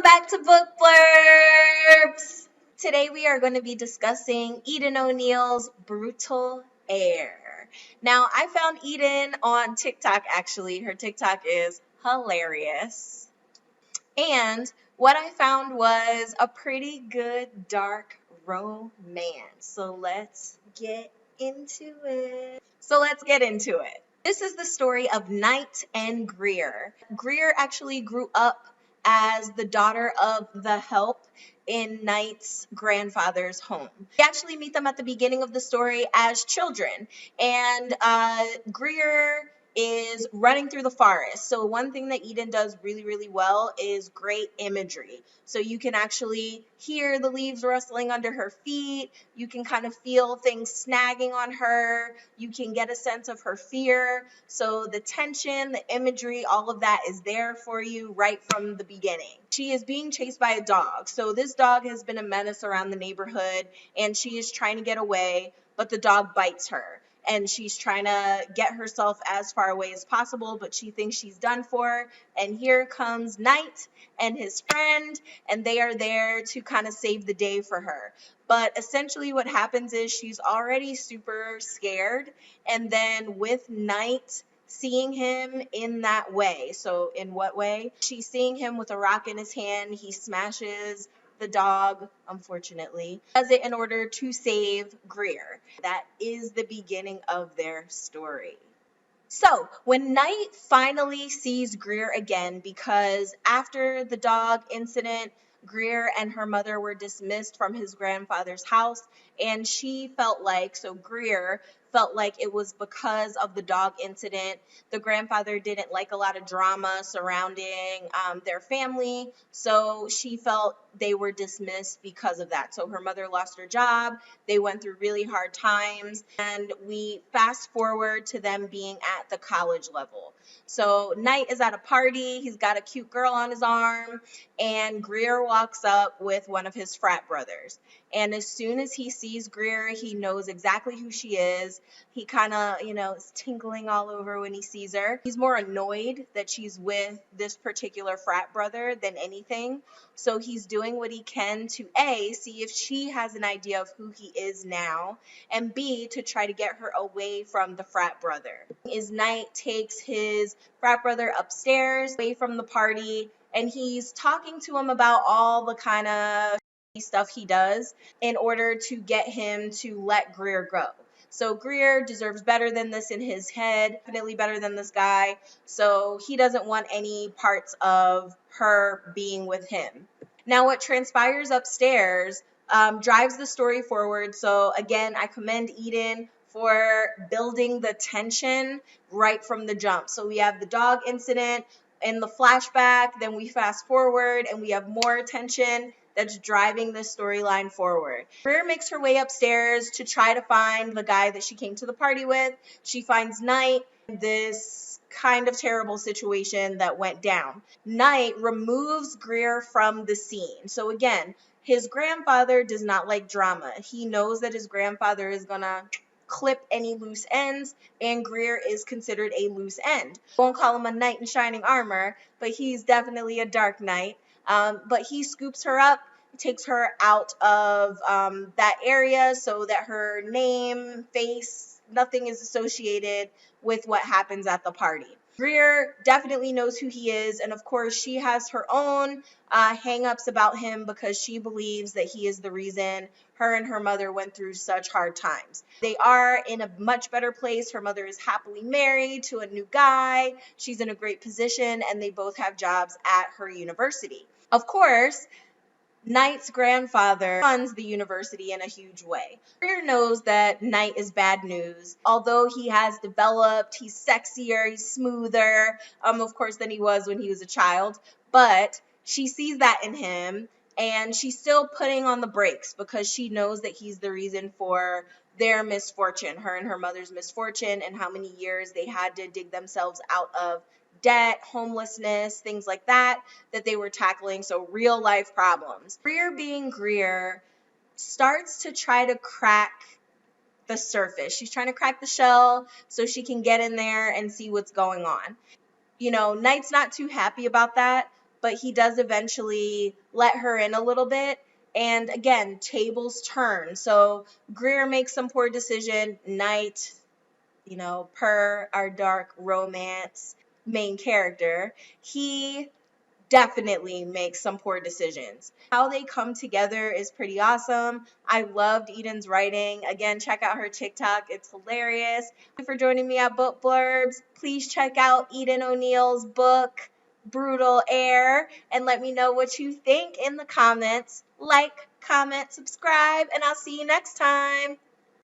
back to Book Blurbs! Today we are going to be discussing Eden O'Neill's Brutal Heir. Now, I found Eden on TikTok actually. Her TikTok is hilarious. And what I found was a pretty good dark romance. So let's get into it. This is the story of Knight and Greer. Greer actually grew up as the daughter of the help in Knight's grandfather's home. We actually meet them at the beginning of the story as children, and Greer is running through the forest. So one thing that Eden does really, really well is great imagery. So you can actually hear the leaves rustling under her feet. You can kind of feel things snagging on her. You can get a sense of her fear. So the tension, the imagery, all of that is there for you right from the beginning. She is being chased by a dog. So this dog has been a menace around the neighborhood, and she is trying to get away, but the dog bites her. And she's trying to get herself as far away as possible, but she thinks she's done for. And here comes Knight and his friend, and they are there to kind of save the day for her. But essentially what happens is she's already super scared, and then with Knight seeing him in that way. So in what way? She's seeing him with a rock in his hand. He smashes the dog, unfortunately, does it in order to save Greer. That is the beginning of their story. So when Knight finally sees Greer again, because after the dog incident, Greer and her mother were dismissed from his grandfather's house, and Greer felt like it was because of the dog incident. The grandfather didn't like a lot of drama surrounding their family, so she felt they were dismissed because of that. So her mother lost her job, they went through really hard times, and we fast forward to them being at the college level. So Knight is at a party, he's got a cute girl on his arm, and Greer walks up with one of his frat brothers. And as soon as he sees Greer, he knows exactly who she is. He kind of, is tingling all over when he sees her. He's more annoyed that she's with this particular frat brother than anything. So he's doing what he can to A, see if she has an idea of who he is now, and B, to try to get her away from the frat brother. Knight takes his frat brother upstairs, away from the party, and he's talking to him about all the kind of stuff he does in order to get him to let Greer go. So Greer deserves better than this in his head, definitely better than this guy. So he doesn't want any parts of her being with him. Now what transpires upstairs drives the story forward. So again, I commend Eden for building the tension right from the jump. So we have the dog incident in the flashback, then we fast forward and we have more tension that's driving this storyline forward. Greer makes her way upstairs to try to find the guy that she came to the party with. She finds Knight in this kind of terrible situation that went down. Knight removes Greer from the scene. So again, his grandfather does not like drama. He knows that his grandfather is gonna clip any loose ends, and Greer is considered a loose end. Won't call him a knight in shining armor, but he's definitely a dark knight. But he scoops her up, takes her out of that area so that her name, face, nothing is associated with what happens at the party. Greer definitely knows who he is, and of course she has her own hang-ups about him because she believes that he is the reason her and her mother went through such hard times. They are in a much better place. Her mother is happily married to a new guy. She's in a great position, and they both have jobs at her university. Of course, Knight's grandfather funds the university in a huge way. Greer knows that Knight is bad news. Although he has developed, he's sexier, he's smoother, of course, than he was when he was a child. But she sees that in him, and she's still putting on the brakes because she knows that he's the reason for their misfortune, her and her mother's misfortune, and how many years they had to dig themselves out of debt, homelessness, things like that they were tackling, so real life problems. Greer being Greer starts to try to crack the surface. She's trying to crack the shell so she can get in there and see what's going on. Knight's not too happy about that, but he does eventually let her in a little bit. And again, tables turn. So Greer makes some poor decision. Knight, per our dark romance main character, he definitely makes some poor decisions. How they come together is pretty awesome. I loved Eden's writing. Again, check out her TikTok. It's hilarious. Thank you for joining me at Book Blurbs. Please check out Eden O'Neill's book, Brutal Heir, and let me know what you think in the comments. Like, comment, subscribe, and I'll see you next time.